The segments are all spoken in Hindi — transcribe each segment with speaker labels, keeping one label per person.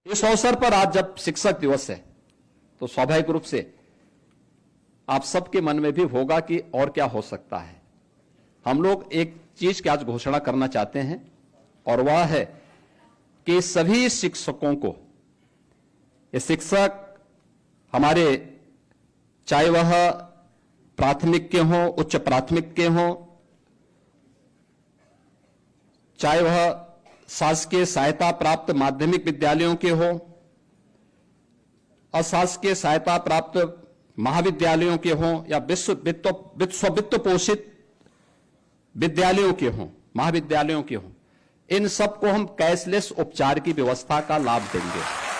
Speaker 1: इस अवसर पर आज जब शिक्षक दिवस है तो स्वाभाविक रूप से आप सबके मन में भी होगा कि और क्या हो सकता है। हम लोग एक चीज की आज घोषणा करना चाहते हैं और वह है कि सभी शिक्षकों को, ये शिक्षक हमारे चाहे वह प्राथमिक के हों, उच्च प्राथमिक के हों, चाहे वह शासकीय सहायता प्राप्त माध्यमिक विद्यालयों के हों, अशासकीय सहायता प्राप्त महाविद्यालयों के हों या वित्त पोषित विद्यालयों के हों, महाविद्यालयों के हों, इन सबको हम कैशलेस उपचार की व्यवस्था का लाभ देंगे।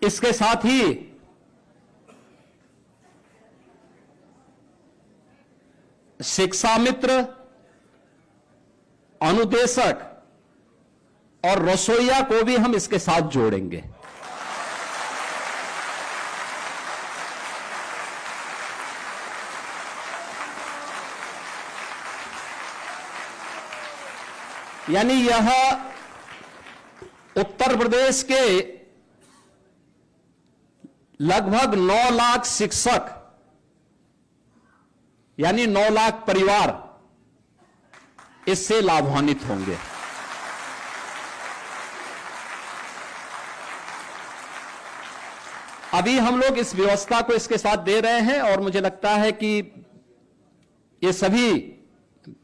Speaker 1: इसके साथ ही शिक्षा मित्र, अनुदेशक और रसोइया को भी हम इसके साथ जोड़ेंगे। यानी यह उत्तर प्रदेश के लगभग 9 लाख शिक्षक यानी 9 लाख परिवार इससे लाभान्वित होंगे। अभी हम लोग इस व्यवस्था को इसके साथ दे रहे हैं और मुझे लगता है कि ये सभी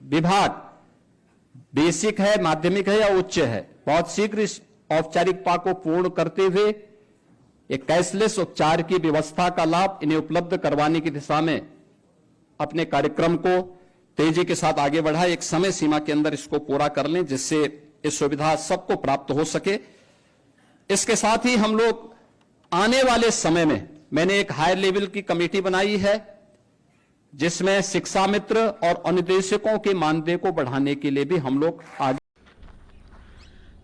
Speaker 1: विभाग, बेसिक है, माध्यमिक है या उच्च है, बहुत शीघ्र इस औपचारिकता को पूर्ण करते हुए एक कैशलेस उपचार की व्यवस्था का लाभ इन्हें उपलब्ध करवाने की दिशा में अपने कार्यक्रम को तेजी के साथ आगे बढ़ाए, एक समय सीमा के अंदर इसको पूरा कर लें जिससे इस सुविधा सबको प्राप्त हो सके। इसके साथ ही हम लोग आने वाले समय में, मैंने एक हायर लेवल की कमेटी बनाई है जिसमें शिक्षा मित्र और अनुदेशकों के मानदेय को बढ़ाने के लिए भी हम लोग आगे।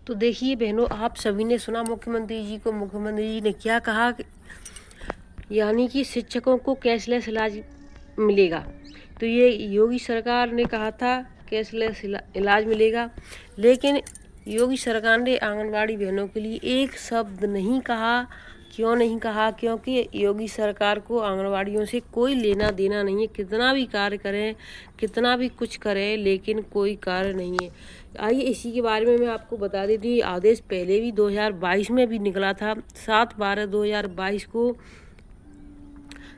Speaker 2: तो देखिए बहनों, आप सभी ने सुना मुख्यमंत्री जी को। मुख्यमंत्री जी ने क्या कहा, यानी कि शिक्षकों को कैशलेस इलाज मिलेगा। तो ये योगी सरकार ने कहा था कैशलेस इलाज मिलेगा, लेकिन योगी सरकार ने आंगनवाड़ी बहनों के लिए एक शब्द नहीं कहा। क्यों नहीं कहा? क्योंकि योगी सरकार को आंगनवाड़ियों से कोई लेना देना नहीं है। कितना भी कार्य करें, कितना भी कुछ करें, लेकिन कोई कार्य नहीं है। आइए इसी के बारे में मैं आपको बता देती। आदेश पहले भी 2022 में भी निकला था। 7/12/2022 को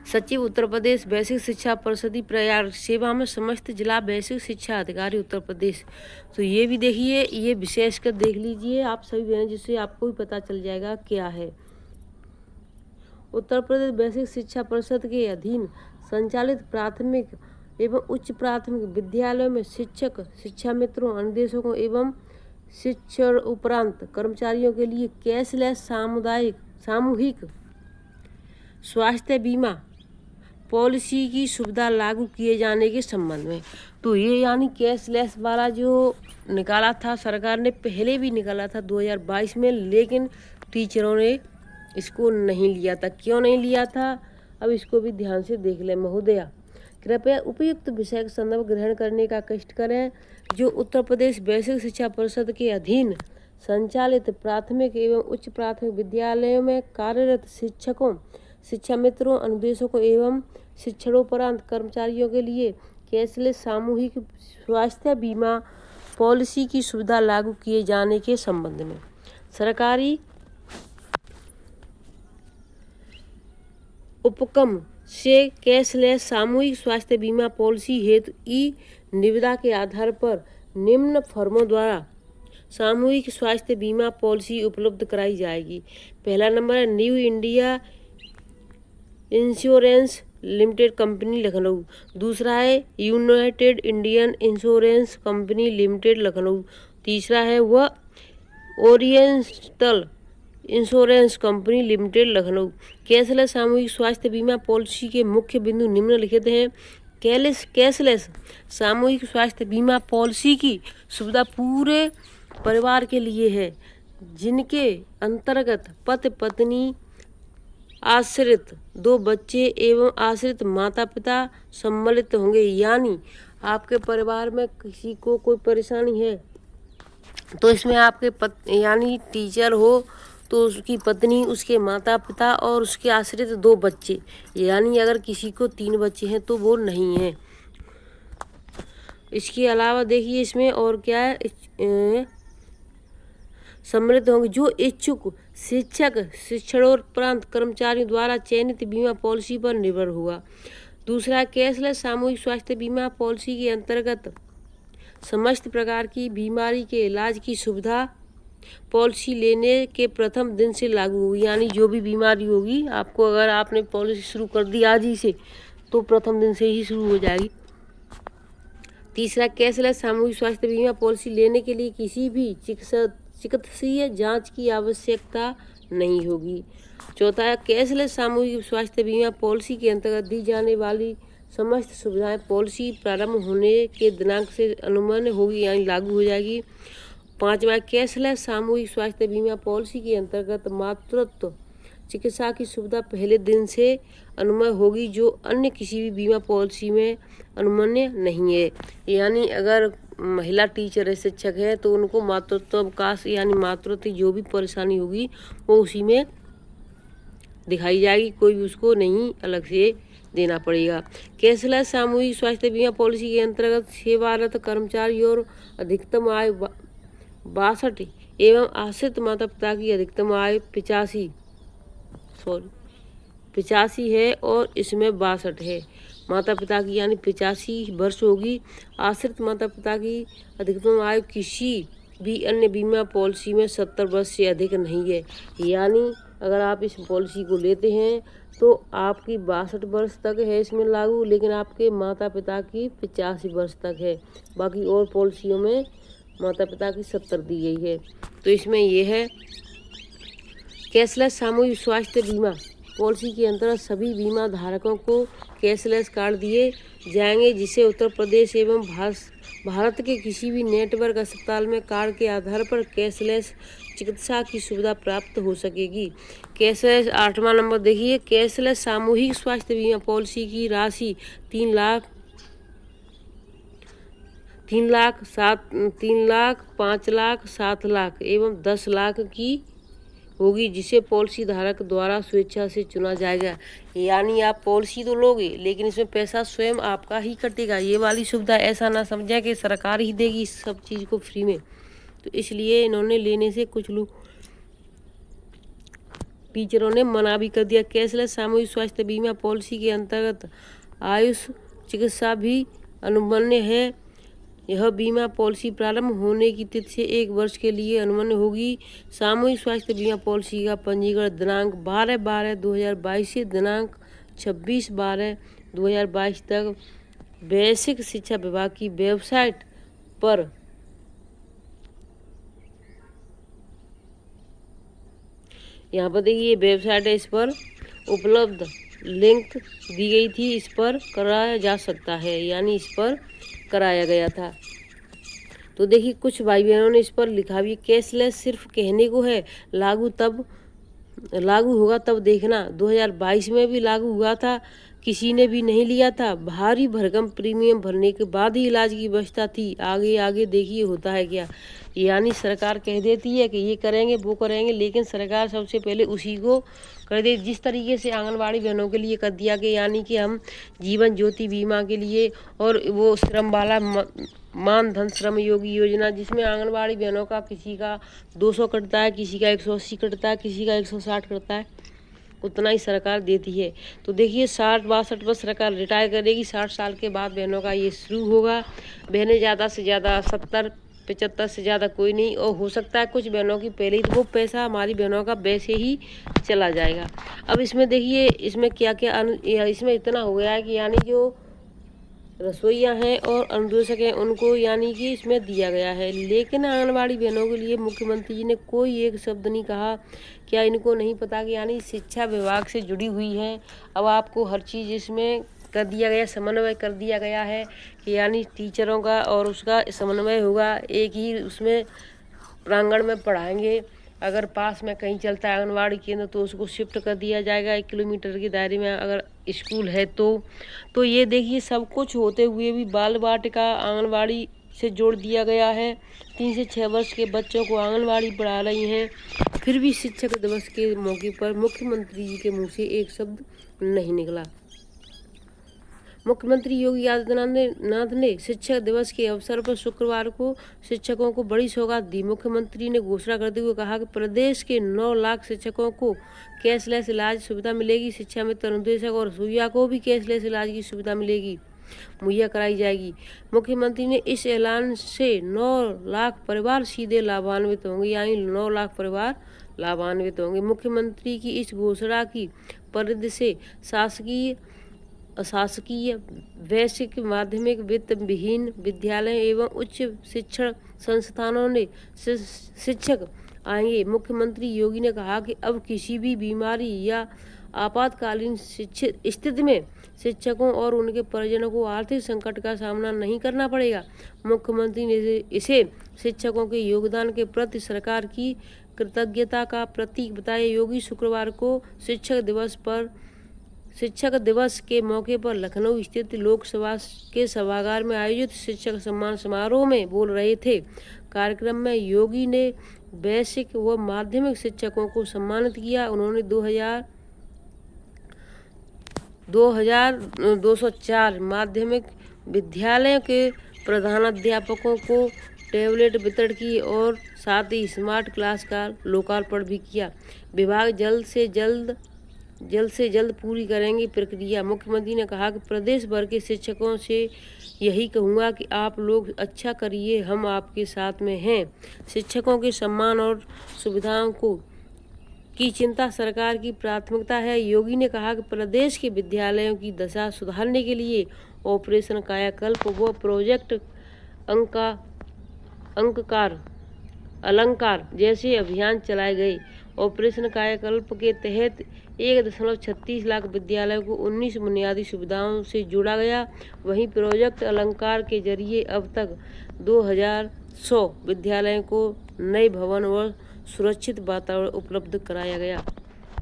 Speaker 2: सचिव उत्तर प्रदेश बेसिक शिक्षा परिषद प्रयाग सेवा में समस्त जिला बेसिक शिक्षा अधिकारी उत्तर प्रदेश। तो ये भी देखिए, ये विशेषकर देख लीजिए आप सभी बहन, जिससे आपको भी पता चल जाएगा क्या है। उत्तर प्रदेश बेसिक शिक्षा परिषद के अधीन संचालित प्राथमिक एवं उच्च प्राथमिक विद्यालयों में शिक्षक, शिक्षा मित्रों, अनुदेशकों एवं शिक्षण उपरांत कर्मचारियों के लिए कैशलेस सामूहिक स्वास्थ्य बीमा पॉलिसी की सुविधा लागू किए जाने के संबंध में। तो ये यानी कैशलेस वाला जो निकाला था सरकार ने, पहले भी निकाला था 2022 में, लेकिन टीचरों ने इसको नहीं लिया था। क्यों नहीं लिया था, अब इसको भी ध्यान से देख लें। महोदया, कृपया उपयुक्त विषय का संदर्भ ग्रहण करने का कष्ट करें। जो उत्तर प्रदेश बेसिक शिक्षा परिषद के अधीन संचालित प्राथमिक एवं उच्च प्राथमिक विद्यालयों में कार्यरत शिक्षकों, शिक्षा मित्रों, अनुदेशकों एवं शिक्षणोपरांत कर्मचारियों के लिए कैशलेस सामूहिक स्वास्थ्य बीमा पॉलिसी की सुविधा लागू किए जाने के संबंध में सरकारी उपक्रम से कैशलेस सामूहिक स्वास्थ्य बीमा पॉलिसी हेतु ई निविदा के आधार पर निम्न फर्मों द्वारा सामूहिक स्वास्थ्य बीमा पॉलिसी उपलब्ध कराई जाएगी। पहला नंबर है new India insurance limited company Lucknow. दूसरा है United Indian insurance company limited Lucknow. तीसरा है वह oriental insurance company limited Lucknow. Cashless सामूहिक स्वास्थ्य बीमा पॉलिसी के मुख्य बिंदु निम्नलिखित हैं। कैशलेस सामूहिक स्वास्थ्य बीमा पॉलिसी की सुविधा पूरे परिवार के लिए है, जिनके अंतर्गत पति पत्नी, आश्रित 2 बच्चे एवं आश्रित माता पिता सम्मिलित होंगे। यानी आपके परिवार में किसी को कोई परेशानी है तो इसमें आपके यानी टीचर हो तो उसकी पत्नी, उसके माता पिता और उसके आश्रित 2 बच्चे, यानी अगर किसी को 3 बच्चे हैं तो वो नहीं है। इसके अलावा देखिए इसमें और क्या है, सम्मिलित होंगे जो इच्छुक शिक्षक शिक्षणोपरांत कर्मचारियों द्वारा चयनित बीमा पॉलिसी पर निर्भर हुआ। दूसरा, कैशलेस सामूहिक स्वास्थ्य बीमा पॉलिसी के अंतर्गत समस्त प्रकार की बीमारी के इलाज की सुविधा पॉलिसी लेने के प्रथम दिन से लागू होगी। यानी जो भी बीमारी होगी आपको, अगर आपने पॉलिसी शुरू कर दी आज ही से, तो प्रथम दिन से ही शुरू हो जाएगी। तीसरा, कैशलेस सामूहिक स्वास्थ्य बीमा पॉलिसी लेने के लिए किसी भी चिकित्सकीय जांच की आवश्यकता नहीं होगी। चौथा, कैशलेस सामूहिक स्वास्थ्य बीमा पॉलिसी के अंतर्गत दी जाने वाली समस्त सुविधाएं पॉलिसी प्रारंभ होने के दिनांक से अनुमन्य होगी, यानी लागू हो जाएगी। पांचवा, कैशलेस सामूहिक स्वास्थ्य बीमा पॉलिसी के अंतर्गत मातृत्व चिकित्सा की सुविधा पहले दिन से अनुमन्य होगी, जो अन्य किसी भी बीमा पॉलिसी में अनुमन्य नहीं है। यानी अगर महिला टीचर है, शिक्षक है, तो उनको मातृत्व अवकाश यानी मातृत्व जो भी परेशानी होगी वो उसी में दिखाई जाएगी, कोई भी उसको नहीं अलग से देना पड़ेगा। कैशलेस सामूहिक स्वास्थ्य बीमा पॉलिसी के अंतर्गत सेवारत कर्मचारी और अधिकतम आय 62 एवं आश्रित माता पिता की अधिकतम आय 85 है और इसमें 62 है माता पिता की, यानी 85 वर्ष होगी। आश्रित माता पिता की अधिकतम आयु किसी भी अन्य बीमा पॉलिसी में 70 वर्ष से अधिक नहीं है। यानी अगर आप इस पॉलिसी को लेते हैं तो आपकी 62 वर्ष तक है इसमें लागू, लेकिन आपके माता पिता की 85 वर्ष तक है। बाकी और पॉलिसियों में माता पिता की 70 दी गई है। तो इसमें यह है, कैशलेस सामूहिक स्वास्थ्य बीमा पॉलिसी के अंतर्गत सभी बीमा धारकों को कैशलेस कार्ड दिए जाएंगे, जिसे उत्तर प्रदेश एवं भारत के किसी भी नेटवर्क अस्पताल में कार्ड के आधार पर कैशलेस चिकित्सा की सुविधा प्राप्त हो सकेगी। कैशलेस 8वां नंबर देखिए, कैशलेस सामूहिक स्वास्थ्य बीमा पॉलिसी की राशि 3 लाख, 5 लाख, 7 लाख एवं 10 लाख की होगी, जिसे पॉलिसी धारक द्वारा स्वेच्छा से चुना जाएगा। यानी आप पॉलिसी तो लोगे लेकिन इसमें पैसा स्वयं आपका ही कटेगा। ये वाली सुविधा ऐसा ना समझा कि सरकार ही देगी सब चीज़ को फ्री में, तो इसलिए इन्होंने लेने से कुछ लोग टीचरों ने मना भी कर दिया। कैशलेस सामूहिक स्वास्थ्य बीमा पॉलिसी के अंतर्गत आयुष चिकित्सा भी अनुमन्य है। यह बीमा पॉलिसी प्रारंभ होने की तिथि से 1 वर्ष के लिए अनुमन्य होगी। सामूहिक स्वास्थ्य बीमा पॉलिसी का पंजीकरण दिनांक 12/12/2022 से दिनांक 26/12/2022 तक बेसिक शिक्षा विभाग की वेबसाइट पर यहाँ पर देखिए वेबसाइट है, इस पर उपलब्ध लिंक दी गई थी, इस पर कराया जा सकता है, यानी इस पर कराया गया था। तो देखिए कुछ भाई बहनों ने इस पर लिखा भी, कैशलेस सिर्फ कहने को है, लागू होगा तब देखना। 2022 में भी लागू हुआ था, किसी ने भी नहीं लिया था। भारी भरकम प्रीमियम भरने के बाद ही इलाज की व्यवस्था थी। आगे आगे देखिए होता है क्या। यानी सरकार कह देती है कि ये करेंगे वो करेंगे, लेकिन सरकार सबसे पहले उसी को कर दे। जिस तरीके से आंगनबाड़ी बहनों के लिए कर दिया कि यानी कि हम जीवन ज्योति बीमा के लिए, और वो श्रम वाला मानधन श्रम योगी योजना, जिसमें आंगनबाड़ी बहनों का किसी का 200 कटता है, किसी का 180 कटता है, किसी का 160 कटता है, उतना ही सरकार देती है। तो देखिए 60-62 पर सरकार रिटायर करेगी, 60 साल के बाद बहनों का ये शुरू होगा। बहनें ज़्यादा से ज़्यादा 70-75 से ज़्यादा कोई नहीं, और हो सकता है कुछ बहनों की पहले ही, तो वो पैसा हमारी बहनों का वैसे ही चला जाएगा। अब इसमें देखिए इसमें क्या क्या इसमें इतना हो गया है कि यानी जो रसोइया हैं और अनुदेशक हैं उनको यानी कि इसमें दिया गया है। लेकिन आंगनबाड़ी बहनों के लिए मुख्यमंत्री जी ने कोई एक शब्द नहीं कहा। क्या इनको नहीं पता कि यानी शिक्षा विभाग से जुड़ी हुई हैं। अब आपको हर चीज़ इसमें कर दिया गया, समन्वय कर दिया गया है कि यानी टीचरों का और उसका समन्वय होगा, एक ही उसमें प्रांगण में पढ़ाएंगे। अगर पास में कहीं चलता है आंगनबाड़ी केंद्र तो उसको शिफ्ट कर दिया जाएगा 1 किलोमीटर के दायरे में अगर स्कूल है तो ये देखिए सब कुछ होते हुए भी बाल वाटिका आंगनबाड़ी से जोड़ दिया गया है। 3 से 6 वर्ष के बच्चों को आंगनबाड़ी पढ़ा रही हैं। फिर भी शिक्षक दिवस के मौके पर मुख्यमंत्री जी के मुँह से एक शब्द नहीं निकला। मुख्यमंत्री योगी आदित्यनाथ ने शिक्षक दिवस के अवसर पर शुक्रवार को शिक्षकों को बड़ी सौगात दी। मुख्यमंत्री ने घोषणा करते हुए कहा कि प्रदेश के 9 लाख शिक्षकों को कैशलेस इलाज सुविधा मिलेगी। शिक्षा मित्र, अनुदेशक और रसोइया को भी कैशलेस इलाज की सुविधा मिलेगी, मुहैया कराई जाएगी। मुख्यमंत्री ने इस ऐलान से 9 लाख परिवार सीधे लाभान्वित होंगे, यानी 9 लाख परिवार लाभान्वित होंगे। मुख्यमंत्री की इस घोषणा की परिधि से अशासकीय वैश्विक माध्यमिक वित्त विहीन विद्यालय एवं उच्च शिक्षण संस्थानों ने शिक्षक आएंगे। मुख्यमंत्री योगी ने कहा कि अब किसी भी बीमारी या आपातकालीन स्थिति में शिक्षकों और उनके परिजनों को आर्थिक संकट का सामना नहीं करना पड़ेगा। मुख्यमंत्री ने इसे शिक्षकों के योगदान के प्रति सरकार की कृतज्ञता का प्रतीक बताया। योगी शुक्रवार को शिक्षक दिवस के मौके पर लखनऊ स्थित लोकसभा के सभागार में आयोजित शिक्षक सम्मान समारोह में बोल रहे थे। कार्यक्रम में योगी ने बेसिक व माध्यमिक शिक्षकों को सम्मानित किया। उन्होंने 2204 माध्यमिक विद्यालयों के प्रधानाध्यापकों को टैबलेट वितरण की और साथ ही स्मार्ट क्लास का लोकार्पण भी किया। विभाग जल्द से जल्द पूरी करेंगे प्रक्रिया। मुख्यमंत्री ने कहा कि प्रदेश भर के शिक्षकों से यही कहूँगा कि आप लोग अच्छा करिए, हम आपके साथ में हैं। शिक्षकों के सम्मान और सुविधाओं की चिंता सरकार की प्राथमिकता है। योगी ने कहा कि प्रदेश के विद्यालयों की दशा सुधारने के लिए ऑपरेशन कायाकल्प व प्रोजेक्ट अलंकार जैसे अभियान चलाए गए। ऑपरेशन कायाकल्प के तहत 1.36 लाख विद्यालयों को 19 बुनियादी सुविधाओं से जोड़ा गया। वहीं प्रोजेक्ट अलंकार के जरिए अब तक 2100 विद्यालयों को नए भवन व सुरक्षित वातावरण उपलब्ध कराया गया।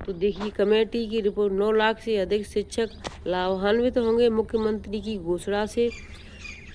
Speaker 2: तो देखिए कमेटी की रिपोर्ट, 9 लाख से अधिक शिक्षक लाभान्वित होंगे। मुख्यमंत्री की घोषणा से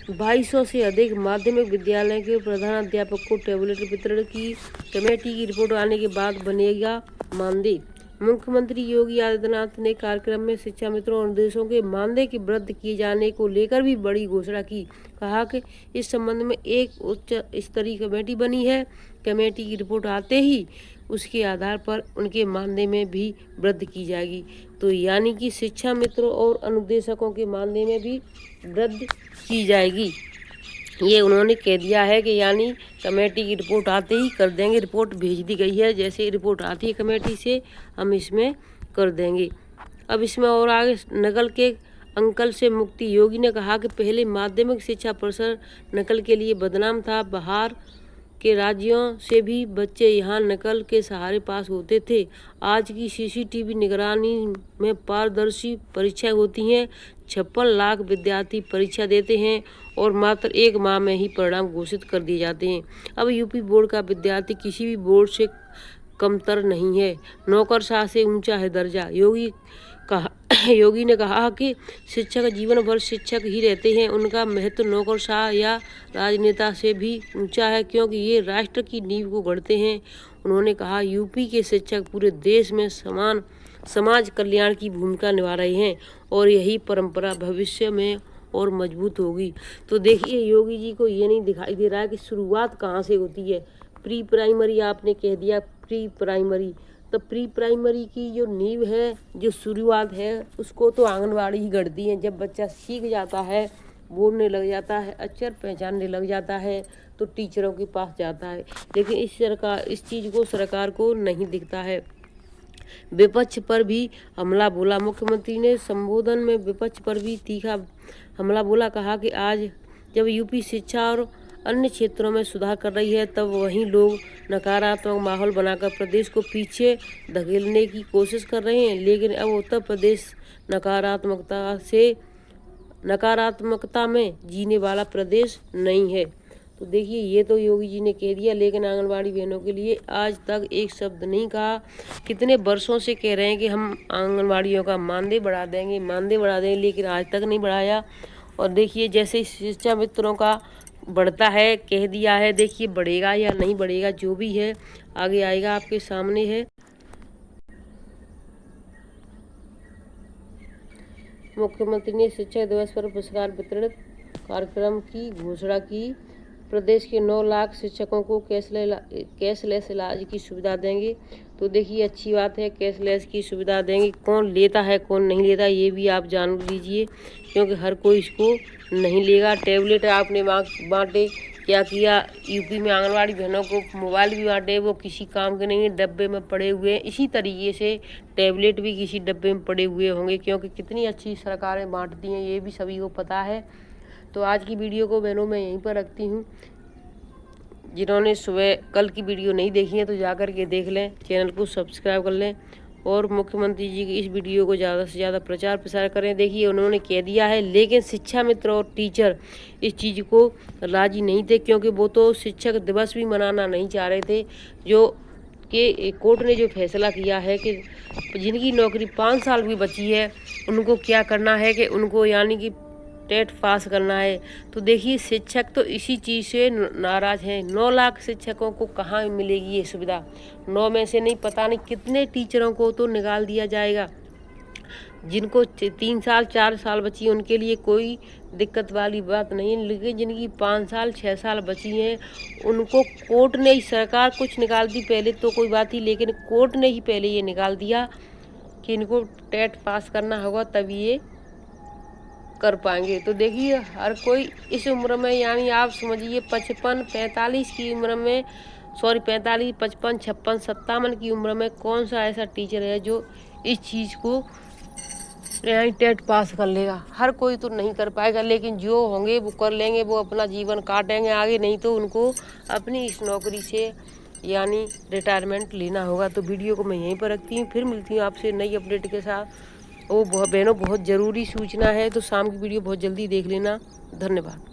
Speaker 2: 2200 से अधिक माध्यमिक विद्यालय के प्रधानाध्यापक को टैबलेट वितरण की कमेटी की रिपोर्ट आने के बाद बनेगा मानदेय। मुख्यमंत्री योगी आदित्यनाथ ने कार्यक्रम में शिक्षा मित्रों और निर्देशों के मानदेय की वृद्धि किए जाने को लेकर भी बड़ी घोषणा की। कहा कि इस संबंध में एक उच्च स्तरीय कमेटी बनी है। कमेटी की रिपोर्ट आते ही उसके आधार पर उनके मानदेय में भी वृद्धि की जाएगी। तो यानी कि शिक्षा मित्रों और अनुदेशकों के मानदेय में भी वृद्धि की जाएगी, ये उन्होंने कह दिया है कि यानी कमेटी की रिपोर्ट आते ही कर देंगे। रिपोर्ट भेज दी गई है, जैसे रिपोर्ट आती है कमेटी से हम इसमें कर देंगे। अब इसमें और आगे नकल के अंकल से मुक्ति। योगी ने कहा कि पहले माध्यमिक शिक्षा परिसर नकल के लिए बदनाम था। बाहर के राज्यों से भी बच्चे यहाँ नकल के सहारे पास होते थे। आज की CCTV निगरानी में पारदर्शी परीक्षाएं होती हैं। 56 लाख विद्यार्थी परीक्षा देते हैं और मात्र 1 माह में ही परिणाम घोषित कर दिए जाते हैं। अब यूपी बोर्ड का विद्यार्थी किसी भी बोर्ड से कमतर नहीं है। नौकरशाह से ऊंचा है दर्जा। योगी ने कहा कि शिक्षक जीवन भर शिक्षक ही रहते हैं। उनका महत्व नौकरशाह या राजनेता से भी ऊंचा है, क्योंकि ये राष्ट्र की नींव को गढ़ते हैं। उन्होंने कहा यूपी के शिक्षक पूरे देश में समाज कल्याण की भूमिका निभा रहे हैं और यही परंपरा भविष्य में और मजबूत होगी। तो देखिए योगी जी को ये नहीं दिखाई दे रहा है कि शुरुआत कहाँ से होती है। प्री प्राइमरी आपने कह दिया, प्री प्राइमरी, तो प्री प्राइमरी की जो नींव है, जो शुरुआत है, उसको तो आंगनबाड़ी ही गढ़ती है। जब बच्चा सीख जाता है, बोलने लग जाता है, अक्षर पहचानने लग जाता है, तो टीचरों के पास जाता है। लेकिन इस चीज़ को सरकार को नहीं दिखता है। विपक्ष पर भी हमला बोला। मुख्यमंत्री ने संबोधन में विपक्ष पर भी तीखा हमला बोला। कहा कि आज जब यूपी शिक्षा और अन्य क्षेत्रों में सुधार कर रही है, तब वहीं लोग नकारात्मक माहौल बनाकर प्रदेश को पीछे धकेलने की कोशिश कर रहे हैं। लेकिन अब उत्तर प्रदेश नकारात्मकता में जीने वाला प्रदेश नहीं है। तो देखिए, ये तो योगी जी ने कह दिया, लेकिन आंगनबाड़ी बहनों के लिए आज तक एक शब्द नहीं कहा। कितने वर्षों से कह रहे हैं कि हम आंगनबाड़ियों का मानदेय बढ़ा देंगे, लेकिन आज तक नहीं बढ़ाया। और देखिए, जैसे शिक्षा मित्रों का बढ़ता है, कह दिया है, देखिए बढ़ेगा या नहीं बढ़ेगा, जो भी है आगे आएगा, आपके सामने है। मुख्यमंत्री ने शिक्षक दिवस पर पुरस्कार वितरण कार्यक्रम की घोषणा की। प्रदेश के 9 लाख शिक्षकों को कैशलेस इलाज की सुविधा देंगे। तो देखिए, अच्छी बात है, कैशलेस की सुविधा देंगे। कौन लेता है कौन नहीं लेता ये भी आप जान लीजिए, क्योंकि हर कोई इसको नहीं लेगा। टैबलेट आपने बांटे, क्या किया, यूपी में आंगनबाड़ी बहनों को मोबाइल भी बांटे, वो किसी काम के नहीं है, डब्बे में पड़े हुए हैं। इसी तरीके से टैबलेट भी किसी डब्बे में पड़े हुए होंगे, क्योंकि कितनी अच्छी सरकारें बांटती हैं, ये भी सभी को पता है। तो आज की वीडियो को बहनों मैं यहीं पर रखती हूँ। जिन्होंने कल की वीडियो नहीं देखी है तो जाकर के देख लें, चैनल को सब्सक्राइब कर लें और मुख्यमंत्री जी की इस वीडियो को ज़्यादा से ज़्यादा प्रचार प्रसार करें। देखिए, उन्होंने कह दिया है, लेकिन शिक्षा मित्र और टीचर इस चीज़ को राजी नहीं थे, क्योंकि वो तो शिक्षक दिवस भी मनाना नहीं चाह रहे थे। जो कि कोर्ट ने जो फैसला किया है कि जिनकी नौकरी 5 साल भी बची है, उनको क्या करना है कि उनको यानी कि टेट पास करना है। तो देखिए, शिक्षक तो इसी चीज़ से नाराज़ हैं। 9 लाख शिक्षकों को कहाँ मिलेगी ये सुविधा? 9 में से नहीं, पता नहीं कितने टीचरों को तो निकाल दिया जाएगा। जिनको 3 साल 4 साल बची है, उनके लिए कोई दिक्कत वाली बात नहीं है, लेकिन जिनकी 5 साल 6 साल बची हैं, उनको कोर्ट ने ही, सरकार कुछ निकाल दी पहले तो कोई बात ही, लेकिन कोर्ट ने ही पहले ये निकाल दिया कि इनको टेट पास करना होगा, तभी ये कर पाएंगे। तो देखिए, हर कोई इस उम्र में, यानी आप समझिए 55-45 की उम्र में, 45, 55, 56, 57 की उम्र में कौन सा ऐसा टीचर है जो इस चीज़ को यानी टेट पास कर लेगा? हर कोई तो नहीं कर पाएगा, लेकिन जो होंगे वो कर लेंगे, वो अपना जीवन काटेंगे आगे, नहीं तो उनको अपनी इस नौकरी से यानी रिटायरमेंट लेना होगा। तो वीडियो को मैं यहीं पर रखती हूँ, फिर मिलती हूँ आपसे नई अपडेट के साथ। वो बहनों, बहुत ज़रूरी सूचना है, तो शाम की वीडियो बहुत जल्दी देख लेना। धन्यवाद।